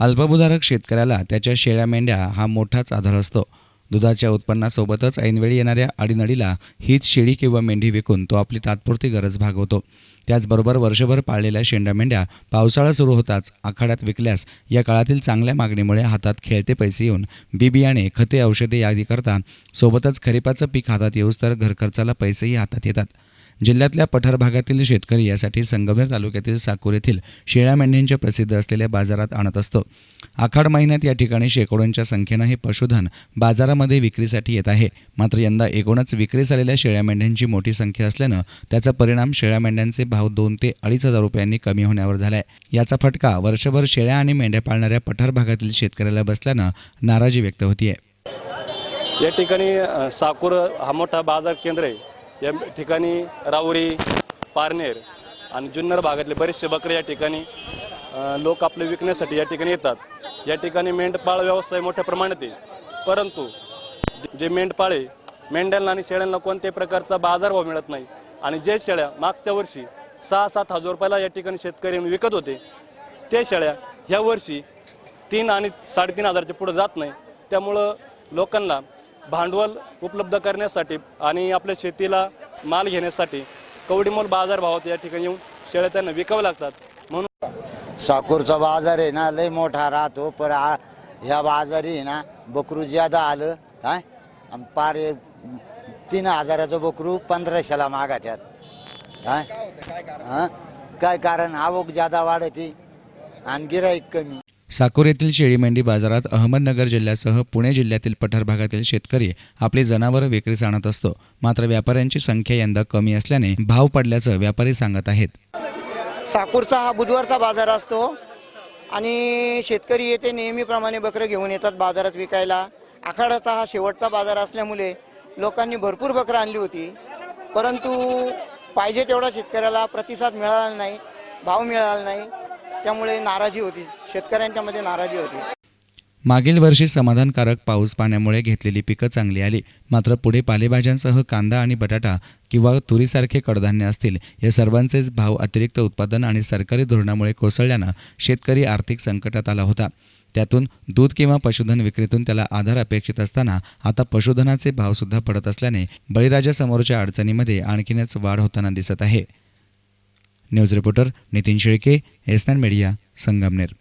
अल्पभूधारक शेतकऱ्याला त्याच्या शेळ्या मेंढ्या हा मोठाच आधार असतो. दुधाच्या उत्पन्नासोबतच ऐनवेळी येणाऱ्या अडीनडीला हीच शेळी किंवा मेंढी विकून तो आपली तात्पुरती गरज भागवतो. त्याचबरोबर वर्षभर पाळलेल्या शेंड्या मेंढ्या पावसाळा सुरू होताच आखाड्यात विकल्यास या काळातील चांगल्या मागणीमुळे हातात खेळते पैसे येऊन बियाणे, खते, औषधे यादी करता सोबतच खरीपाचं पीक हातात येऊस तर घरखर्चाला पैसेही हातात येतात. जिल्ह्यातल्या पठार भागातील शेतकरी यासाठी संगमनेर तालुक्यातील साकूर येथील शेळ्या मेंढ्यांच्या प्रसिद्ध असलेल्या बाजारात आणत असतो. आखाड महिन्यात या ठिकाणी शेकडोंच्या संख्येनं हे पशुधन बाजारामध्ये विक्रीसाठी येत आहे. मात्र यंदा एकूणच विक्रीस आलेल्या शेळ्या मेंढ्यांची मोठी संख्या असल्यानं त्याचा परिणाम शेळ्या मेंढ्यांचे भाव 2 ते 2,500 रुपयांनी कमी होण्यावर झालाय. याचा फटका वर्षभर शेळ्या आणि मेंढ्या पाळणाऱ्या पठार भागातील शेतकऱ्याला बसल्यानं नाराजी व्यक्त होतीये. या ठिकाणी साकूर हा मोठा बाजार केंद्र आहे. या ठिकाणी राऊरी, पारनेर आणि जुन्नर भागातले बरेचसे बकरे या ठिकाणी लोक आपले विकण्यासाठी या ठिकाणी येतात. या ठिकाणी मेंढपाळ व्यवसाय मोठ्या प्रमाणात आहे. परंतु जे मेंढपाळे मेंढ्यांना आणि शेळ्यांना कोणत्याही प्रकारचा बाजारभाव मिळत नाही आणि जे शेळ्या मागच्या वर्षी 6-7 हजार रुपयाला या ठिकाणी शेतकरी विकत होते ते शेळ्या ह्या वर्षी 3 आणि 3.5 हजारच्या पुढे जात नाही. त्यामुळं लोकांना भांडवल उपलब्ध करण्यासाठी आणि आपल्या शेतीला माल घेण्यासाठी कवडीमोल बाजारभावात या ठिकाणी येऊन शेळ्या त्यांना विकाव्या लागतात. म्हणून साकूरचा बाजार आहे ना लय मोठा राहतो. पर ह्या बाजारी आहे ना बकरू ज्यादा आलं काय पार 3 हजाराचं बकरू 1500ला मागतात. काय कारण आवक ज्यादा वाढते आणि गिराईक कमी. साकूर येथील शेळी मेंढी बाजारात अहमदनगर जिल्ह्यासह पुणे जिल्ह्यातील पठार भागातील शेतकरी आपली जनावरं विक्रीस आणत असतो. मात्र व्यापाऱ्यांची संख्या यंदा कमी असल्याने भाव पडल्याचं व्यापारी सांगत आहेत. साकूरचा हा बुधवारचा बाजार असतो आणि शेतकरी येथे नेहमीप्रमाणे बकरं घेऊन येतात बाजारात विकायला. आखाडाचा हा शेवटचा बाजार असल्यामुळे लोकांनी भरपूर बकरं आणली होती. परंतु पाहिजे तेवढा शेतकऱ्याला प्रतिसाद मिळाला नाही, भाव मिळाला नाही. त्यामुळे नाराजी होती, शेतकऱ्यांच्या मध्ये नाराजी होती. मागील वर्षी समाधानकारक पाऊस पाण्यामुळे घेतलेली पिकं चांगली आली. मात्र पुढे पालेभाज्यांसह कांदा आणि बटाटा किंवा तुरीसारखे कडधान्य असतील या सर्वांचेच भाव अतिरिक्त उत्पादन आणि सरकारी धोरणामुळे कोसळल्यानं शेतकरी आर्थिक संकटात आला होता. त्यातून दूध किंवा पशुधन विक्रीतून त्याला आधार अपेक्षित असताना आता पशुधनाचे भाव सुद्धा पडत असल्याने बळीराजासमोरच्या अडचणीमध्ये आणखीनच वाढ होताना दिसत आहे. न्यूज रिपोर्टर नितीन शेळके, एस9 मीडिया, संगमनेर.